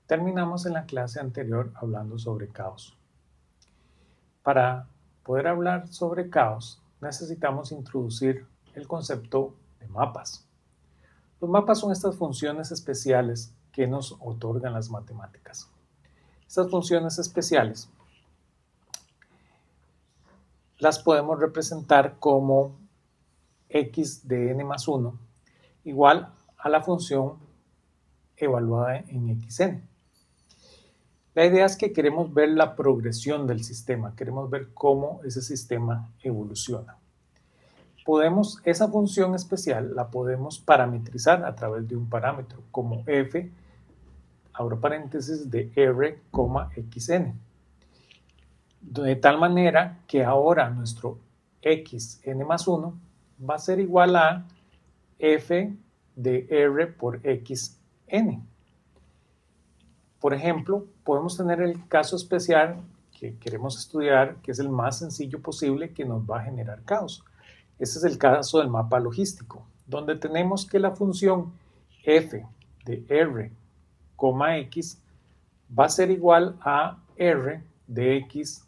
Terminamos en la clase anterior hablando sobre caos. Para poder hablar sobre caos, necesitamos introducir el concepto de mapas. Los mapas son estas funciones especiales que nos otorgan las matemáticas. Estas funciones especiales las podemos representar como x de n más 1 igual a la función evaluada en xn. La idea es que queremos ver la progresión del sistema, queremos ver cómo ese sistema evoluciona. Esa función especial la podemos parametrizar a través de un parámetro como f, abro paréntesis, de r, xn. De tal manera que ahora nuestro xn más 1 va a ser igual a f de r por xn. Por ejemplo, podemos tener el caso especial que queremos estudiar, que es el más sencillo posible, que nos va a generar caos. Este es el caso del mapa logístico, donde tenemos que la función f de r, x va a ser igual a r de x,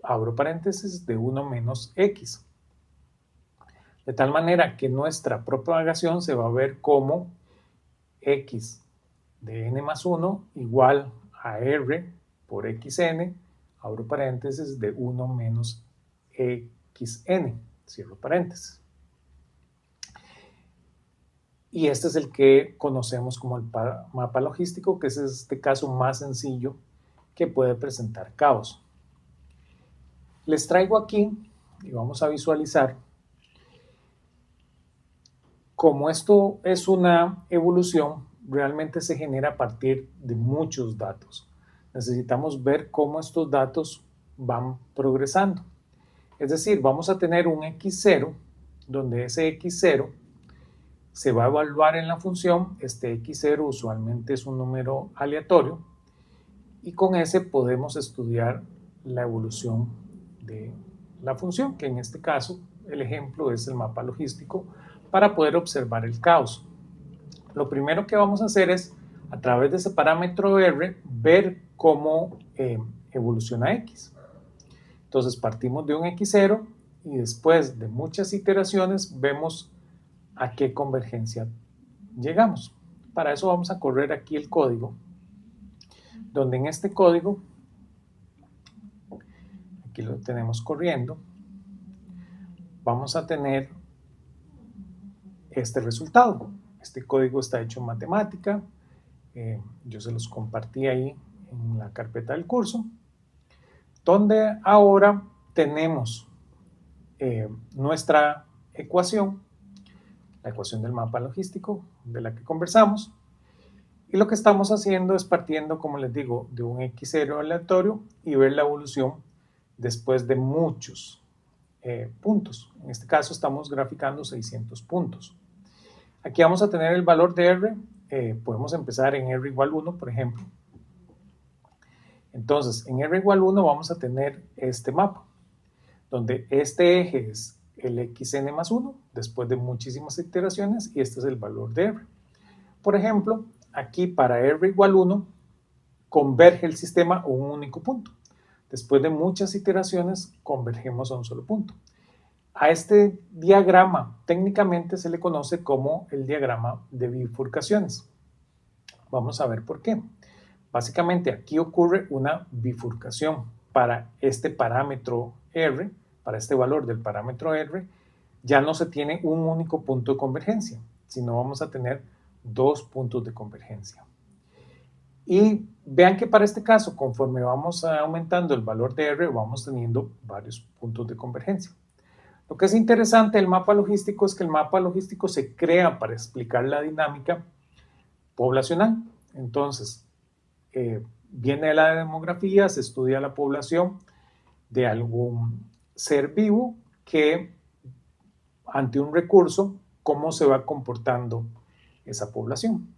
abro paréntesis, de 1 menos x. De tal manera que nuestra propagación se va a ver como x de n más 1 igual a r por xn, abro paréntesis, de 1 menos xn, cierro paréntesis. Y este es el que conocemos como el mapa logístico, que es este caso más sencillo que puede presentar caos. Les traigo aquí, y vamos a visualizar, como esto es una evolución, realmente se genera a partir de muchos datos. Necesitamos ver cómo estos datos van progresando. Es decir, vamos a tener un x0, donde ese x0 se va a evaluar en la función. Este x0 usualmente es un número aleatorio, y con ese podemos estudiar la evolución de la función, que en este caso el ejemplo es el mapa logístico, para poder observar el caos. Lo primero que vamos a hacer es, a través de ese parámetro r, ver cómo evoluciona x. Entonces partimos de un x0 y después de muchas iteraciones vemos a qué convergencia llegamos. Para eso vamos a correr aquí el código, donde en este código, aquí lo tenemos corriendo, vamos a tener este resultado. Este código está hecho en matemática, yo se los compartí ahí en la carpeta del curso, donde ahora tenemos nuestra ecuación, la ecuación del mapa logístico de la que conversamos, y lo que estamos haciendo es partiendo, como les digo, de un x0 aleatorio y ver la evolución después de muchos puntos. En este caso estamos graficando 600 puntos. Aquí vamos a tener el valor de r, podemos empezar en r igual 1, por ejemplo. Entonces, en r igual 1 vamos a tener este mapa, donde este eje es el xn más 1, después de muchísimas iteraciones, y este es el valor de r. Por ejemplo, aquí para r igual 1, converge el sistema a un único punto. Después de muchas iteraciones, convergemos a un solo punto. A este diagrama técnicamente se le conoce como el diagrama de bifurcaciones. Vamos a ver por qué. Básicamente aquí ocurre una bifurcación. Para este parámetro r, para este valor del parámetro r, ya no se tiene un único punto de convergencia, sino vamos a tener dos puntos de convergencia. Y vean que para este caso, conforme vamos aumentando el valor de r, vamos teniendo varios puntos de convergencia. Lo que es interesante del mapa logístico es que el mapa logístico se crea para explicar la dinámica poblacional. Entonces, viene la demografía, se estudia la población de algún ser vivo que, ante un recurso, cómo se va comportando esa población.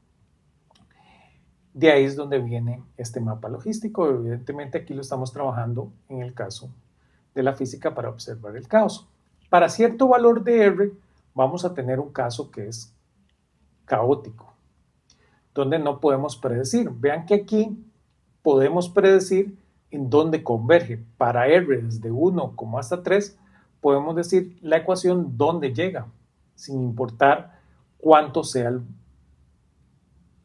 De ahí es donde viene este mapa logístico. Evidentemente aquí lo estamos trabajando en el caso de la física para observar el caos. Para cierto valor de r vamos a tener un caso que es caótico. donde no podemos predecir. Vean que aquí podemos predecir en dónde converge. Para R desde 1 como hasta 3, podemos decir la ecuación dónde llega, sin importar cuánto sea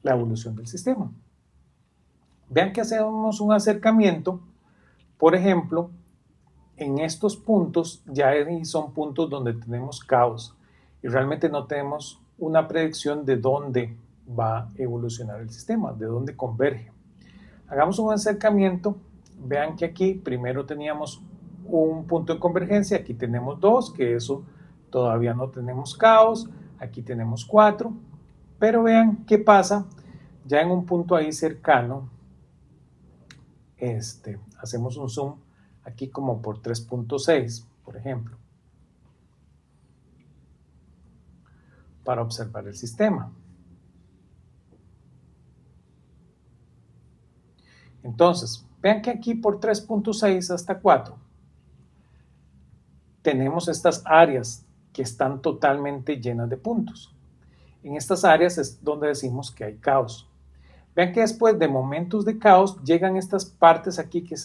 la evolución del sistema. Vean que hacemos un acercamiento, por ejemplo, en estos puntos ya son puntos donde tenemos caos y realmente no tenemos una predicción de dónde va a evolucionar el sistema, de dónde converge. Hagamos un acercamiento. Vean que aquí primero teníamos un punto de convergencia, aquí tenemos 2, que eso todavía no tenemos caos, aquí tenemos 4, pero vean qué pasa ya en un punto ahí cercano. Hacemos un zoom aquí como por 3.6, por ejemplo, para observar el sistema. Entonces, vean que aquí por 3.6 hasta 4 tenemos estas áreas que están totalmente llenas de puntos. En estas áreas es donde decimos que hay caos. Vean que después de momentos de caos llegan estas partes aquí que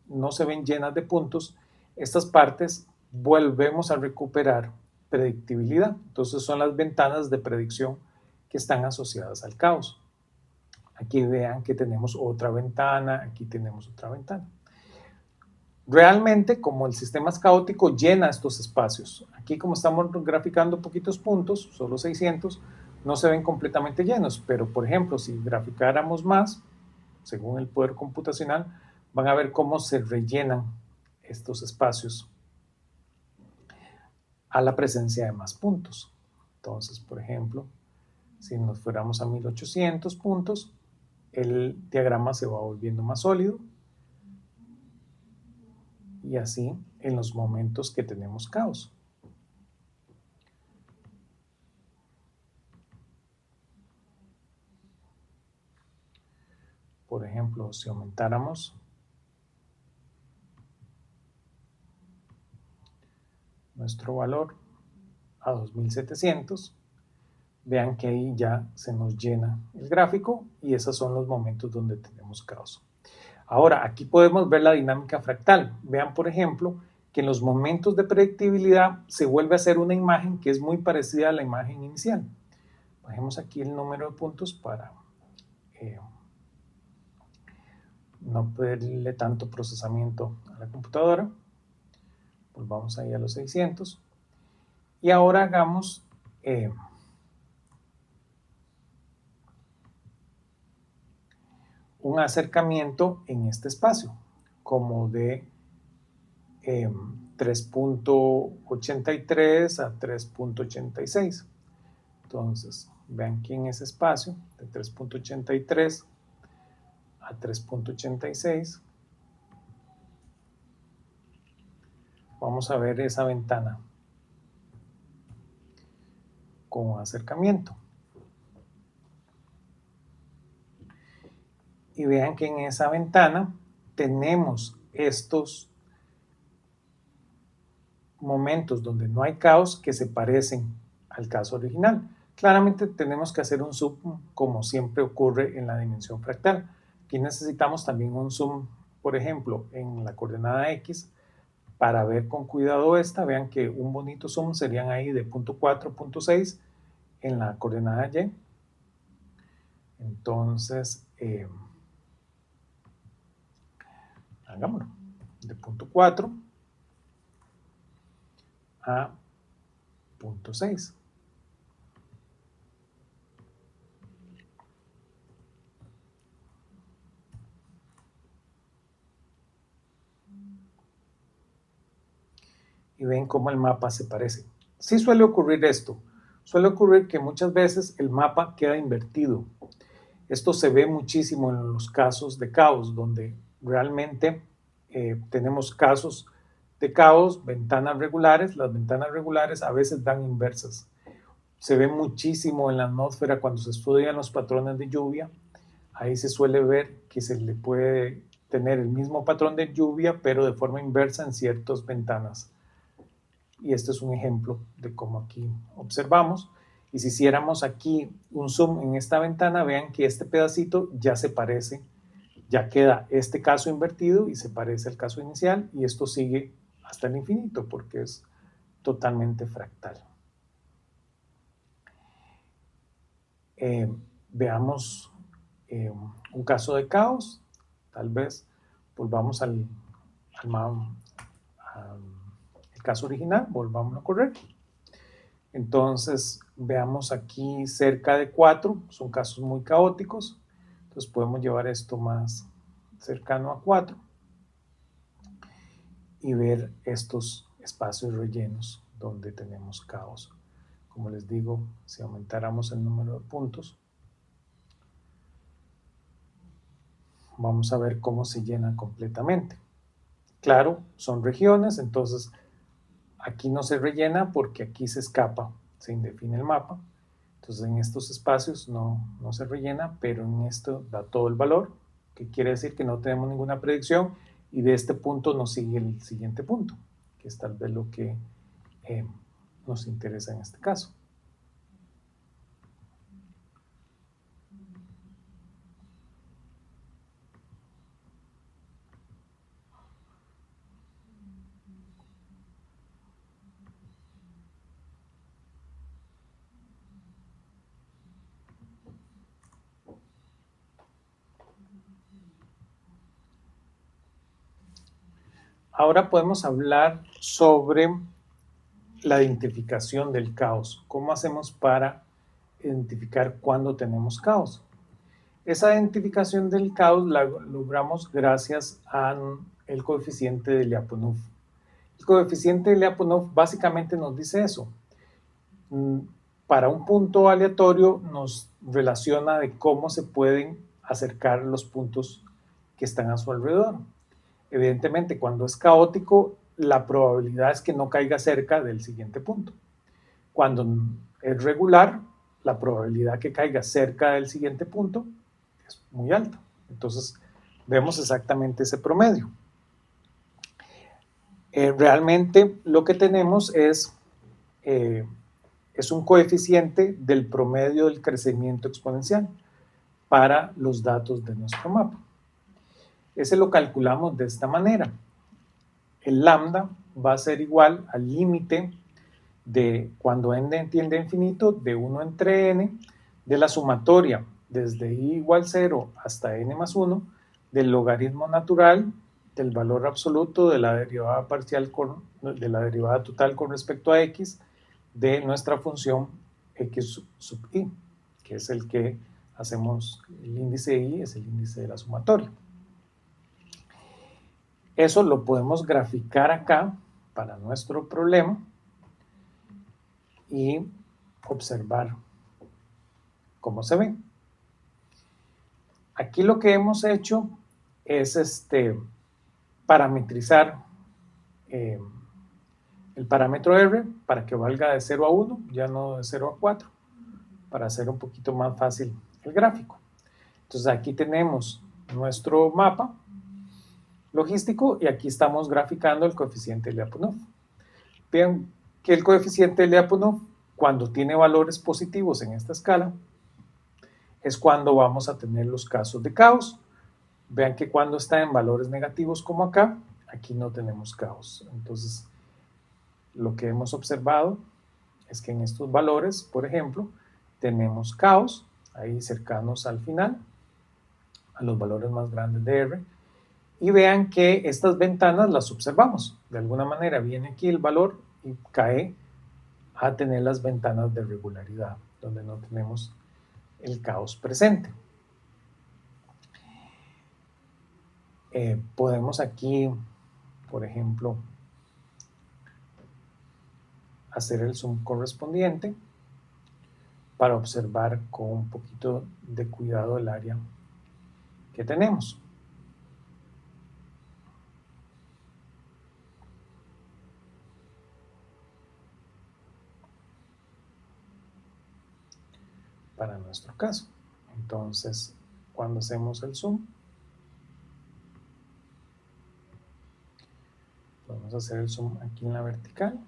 no se ven llenas de puntos. Estas partes volvemos a recuperar predictibilidad. Entonces son las ventanas de predicción que están asociadas al caos. Aquí vean que tenemos otra ventana, aquí tenemos otra ventana. Realmente, como el sistema es caótico, llena estos espacios. Aquí, como estamos graficando poquitos puntos, solo 600, no se ven completamente llenos, pero por ejemplo, si graficáramos más, según el poder computacional, van a ver cómo se rellenan estos espacios a la presencia de más puntos. Entonces, por ejemplo, si nos fuéramos a 1800 puntos, el diagrama se va volviendo más sólido, y así en los momentos que tenemos caos. Por ejemplo, si aumentáramos nuestro valor a 2700, vean que ahí ya se nos llena el gráfico y esos son los momentos donde tenemos caos. Ahora, aquí podemos ver la dinámica fractal. Vean, por ejemplo, que en los momentos de predictibilidad se vuelve a hacer una imagen que es muy parecida a la imagen inicial. Bajemos aquí el número de puntos para no pedirle tanto procesamiento a la computadora. Volvamos ahí a los 600. Y ahora hagamos un acercamiento en este espacio, como de 3.83 a 3.86. Entonces, vean que en ese espacio de 3.83 a 3.86 vamos a ver esa ventana con acercamiento. Y vean que en esa ventana tenemos estos momentos donde no hay caos que se parecen al caso original. Claramente tenemos que hacer un zoom como siempre ocurre en la dimensión fractal. Aquí necesitamos también un zoom, por ejemplo, en la coordenada X para ver con cuidado esta. Vean que un bonito zoom serían ahí de 0.4, 0.6 en la coordenada Y. Entonces, hagámoslo. De 0.4 a 0.6. Y ven cómo el mapa se parece. Sí suele ocurrir esto. Suele ocurrir que muchas veces el mapa queda invertido. Esto se ve muchísimo en los casos de caos, donde realmente tenemos casos de caos, ventanas regulares. Las ventanas regulares a veces dan inversas. Se ve muchísimo en la atmósfera cuando se estudian los patrones de lluvia. Ahí se suele ver que se le puede tener el mismo patrón de lluvia, pero de forma inversa en ciertas ventanas. Y este es un ejemplo de cómo aquí observamos. Y si hiciéramos aquí un zoom en esta ventana, vean que este pedacito ya se parece, ya queda este caso invertido y se parece al caso inicial, y esto sigue hasta el infinito porque es totalmente fractal. Veamos un caso de caos. Tal vez volvamos al el caso original, volvamos a correr. Entonces, veamos aquí cerca de 4, son casos muy caóticos, entonces podemos llevar esto más cercano a 4 y ver estos espacios rellenos donde tenemos caos. Como les digo, si aumentáramos el número de puntos, vamos a ver cómo se llena completamente. Claro, son regiones, entonces aquí no se rellena porque aquí se escapa, se indefine el mapa. Entonces en estos espacios no se rellena, pero en esto da todo el valor, que quiere decir que no tenemos ninguna predicción y de este punto nos sigue el siguiente punto, que es tal vez lo que nos interesa en este caso. Ahora podemos hablar sobre la identificación del caos. ¿Cómo hacemos para identificar cuándo tenemos caos? Esa identificación del caos la logramos gracias al coeficiente de Lyapunov. El coeficiente de Lyapunov básicamente nos dice eso. Para un punto aleatorio nos relaciona de cómo se pueden acercar los puntos que están a su alrededor. Evidentemente, cuando es caótico, la probabilidad es que no caiga cerca del siguiente punto. Cuando es regular, la probabilidad que caiga cerca del siguiente punto es muy alta. Entonces, vemos exactamente ese promedio. Realmente lo que tenemos es un coeficiente del promedio del crecimiento exponencial para los datos de nuestro mapa. Ese lo calculamos de esta manera. El lambda va a ser igual al límite de cuando n tiende a infinito de 1 entre n de la sumatoria desde i igual 0 hasta n más 1 del logaritmo natural del valor absoluto de la derivada parcial de la derivada total con respecto a x de nuestra función x sub i, que es el que hacemos el índice i, es el índice de la sumatoria. Eso lo podemos graficar acá para nuestro problema y observar cómo se ve. Aquí lo que hemos hecho es parametrizar el parámetro R para que valga de 0 a 1, ya no de 0 a 4, para hacer un poquito más fácil el gráfico. Entonces aquí tenemos nuestro mapa logístico y aquí estamos graficando el coeficiente de Lyapunov. Vean que el coeficiente de Lyapunov, cuando tiene valores positivos en esta escala, es cuando vamos a tener los casos de caos. Vean que cuando está en valores negativos como acá, aquí no tenemos caos. Entonces, lo que hemos observado es que en estos valores, por ejemplo, tenemos caos, ahí cercanos al final, a los valores más grandes de R, y vean que estas ventanas las observamos. De alguna manera viene aquí el valor y cae a tener las ventanas de regularidad, donde no tenemos el caos presente. Podemos aquí, por ejemplo, hacer el zoom correspondiente para observar con un poquito de cuidado el área que tenemos. Para nuestro caso. Entonces, cuando hacemos el zoom, podemos hacer el zoom aquí en la vertical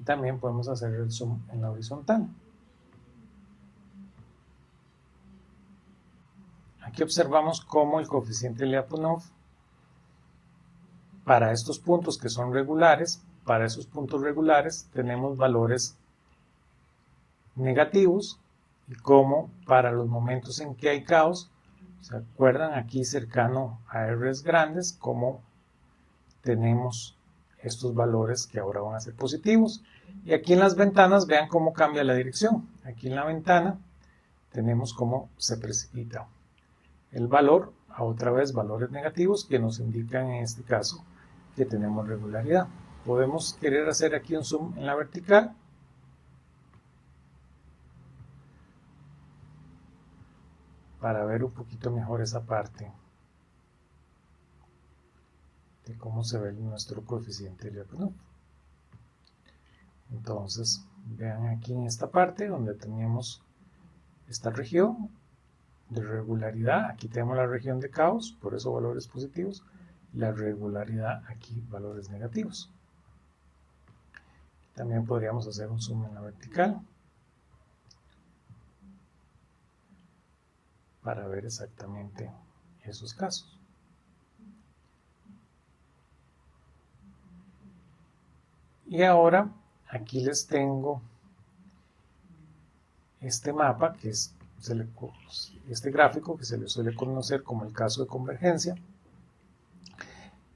Y también podemos hacer el zoom en la horizontal. Aquí observamos cómo el coeficiente Lyapunov para estos puntos que son regulares, para esos puntos regulares tenemos valores negativos, y cómo para los momentos en que hay caos, ¿se acuerdan? Aquí cercano a R's grandes, cómo tenemos estos valores que ahora van a ser positivos. Y aquí en las ventanas vean cómo cambia la dirección. Aquí en la ventana tenemos cómo se precipita el valor a otra vez valores negativos que nos indican en este caso que tenemos regularidad. Podemos querer hacer aquí un zoom en la vertical para ver un poquito mejor esa parte de cómo se ve nuestro coeficiente Lyapunov. Entonces vean aquí en esta parte donde teníamos esta región de regularidad, aquí tenemos la región de caos, por eso valores positivos, la regularidad aquí valores negativos. También podríamos hacer un zoom en la vertical para ver exactamente esos casos. Y ahora aquí les tengo este mapa que es este gráfico que se le suele conocer como el caso de convergencia,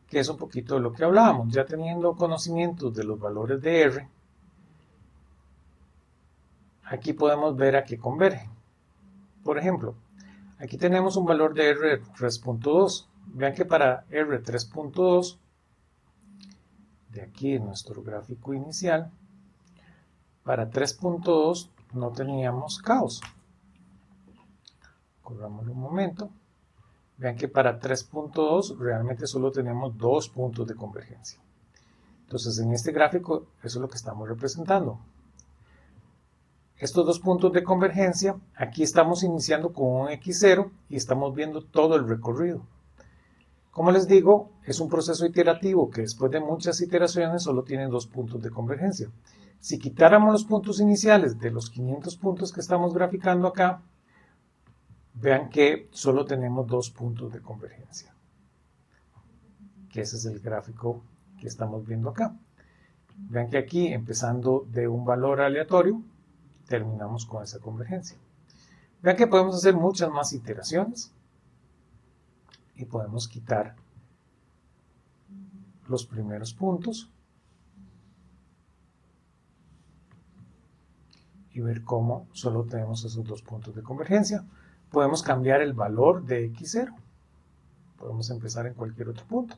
que es un poquito de lo que hablábamos. Ya teniendo conocimientos de los valores de R, aquí podemos ver a qué convergen. Por ejemplo, aquí tenemos un valor de R 3.2. Vean que para R 3.2, de aquí en nuestro gráfico inicial, para 3.2 no teníamos caos. Corrámoslo un momento. Vean que para 3.2 realmente solo tenemos 2 puntos de convergencia. Entonces en este gráfico eso es lo que estamos representando. Estos 2 puntos de convergencia, aquí estamos iniciando con un x0 y estamos viendo todo el recorrido. Como les digo, es un proceso iterativo que después de muchas iteraciones solo tiene 2 puntos de convergencia. Si quitáramos los puntos iniciales de los 500 puntos que estamos graficando acá, vean que solo tenemos 2 puntos de convergencia. Que ese es el gráfico que estamos viendo acá. Vean que aquí, empezando de un valor aleatorio, terminamos con esa convergencia. Vean que podemos hacer muchas más iteraciones y podemos quitar los primeros puntos y ver cómo solo tenemos esos 2 puntos de convergencia. Podemos cambiar el valor de x0. Podemos empezar en cualquier otro punto.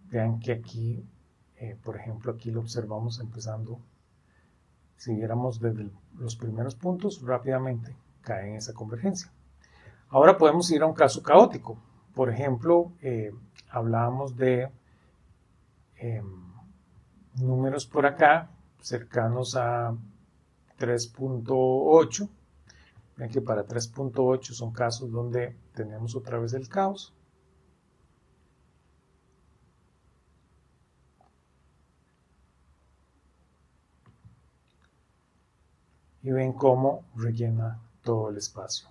Vean que aquí, por ejemplo, aquí lo observamos empezando. Si viéramos desde los primeros puntos, rápidamente cae en esa convergencia. Ahora podemos ir a un caso caótico. Por ejemplo, hablábamos de números por acá, cercanos a 3.8. Ven que para 3.8 son casos donde tenemos otra vez el caos. Y ven cómo rellena todo el espacio.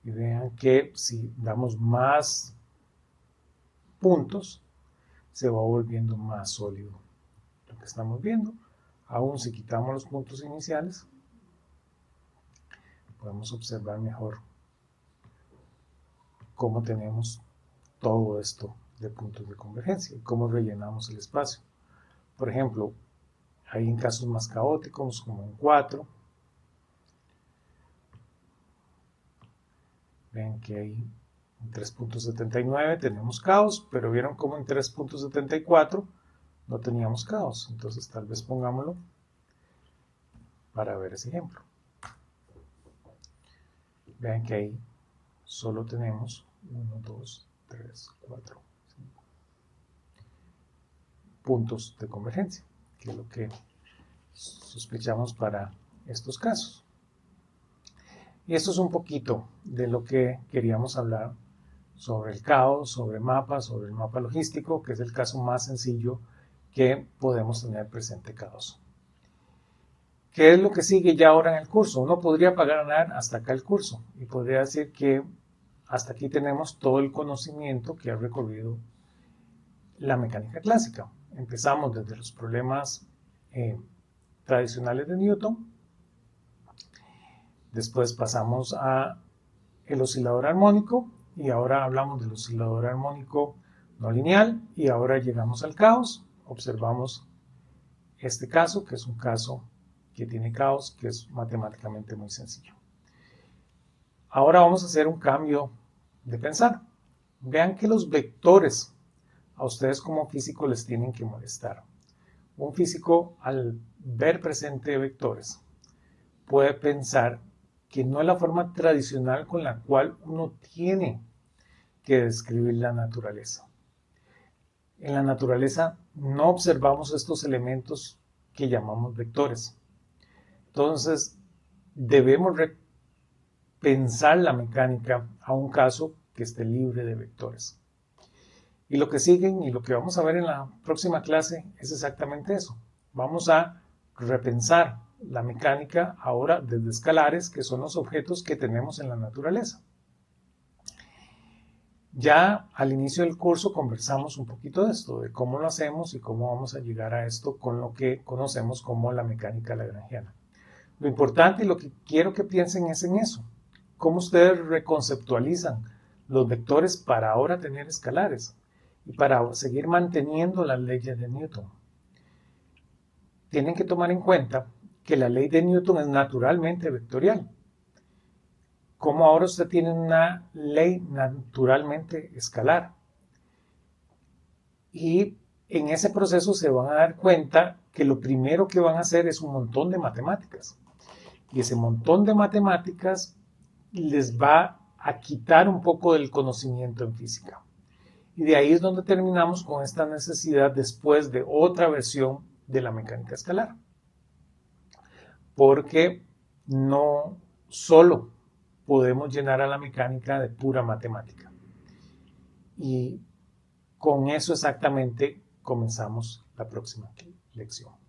Y vean que si damos más puntos, se va volviendo más sólido lo que estamos viendo. Aún si quitamos los puntos iniciales, podemos observar mejor cómo tenemos todo esto de puntos de convergencia y cómo rellenamos el espacio. Por ejemplo, hay en casos más caóticos, como en 4. Ven que ahí en 3.79 tenemos caos, pero vieron como en 3.74 no teníamos caos. Entonces tal vez pongámoslo para ver ese ejemplo. Vean que ahí solo tenemos 1, 2, 3, 4, 5 puntos de convergencia, que es lo que sospechamos para estos casos. Y esto es un poquito de lo que queríamos hablar sobre el caos, sobre mapas, sobre el mapa logístico, que es el caso más sencillo que podemos tener presente K2. ¿Qué es lo que sigue ya ahora en el curso? Uno podría ganar hasta acá el curso y podría decir que hasta aquí tenemos todo el conocimiento que ha recorrido la mecánica clásica. Empezamos desde los problemas tradicionales de Newton, después pasamos a el oscilador armónico y ahora hablamos del oscilador armónico no lineal y ahora llegamos al caos. Observamos este caso, que es un caso que tiene caos, que es matemáticamente muy sencillo. Ahora vamos a hacer un cambio de pensar. Vean que los vectores a ustedes como físicos les tienen que molestar. Un físico, al ver presente vectores, puede pensar que no es la forma tradicional con la cual uno tiene que describir la naturaleza. En la naturaleza no observamos estos elementos que llamamos vectores. Entonces, debemos pensar la mecánica a un caso que esté libre de vectores. Y lo que siguen y lo que vamos a ver en la próxima clase es exactamente eso. Vamos a repensar la mecánica ahora desde escalares, que son los objetos que tenemos en la naturaleza. Ya al inicio del curso conversamos un poquito de esto, de cómo lo hacemos y cómo vamos a llegar a esto con lo que conocemos como la mecánica lagrangiana. Lo importante y lo que quiero que piensen es en eso. Cómo ustedes reconceptualizan los vectores para ahora tener escalares y para seguir manteniendo las leyes de Newton. Tienen que tomar en cuenta que la ley de Newton es naturalmente vectorial. Como ahora usted tiene una ley naturalmente escalar. Y en ese proceso se van a dar cuenta que lo primero que van a hacer es un montón de matemáticas. Y ese montón de matemáticas les va a quitar un poco del conocimiento en física. Y de ahí es donde terminamos con esta necesidad después de otra versión de la mecánica escalar. Porque no solo podemos llenar a la mecánica de pura matemática. Y con eso exactamente comenzamos la próxima lección.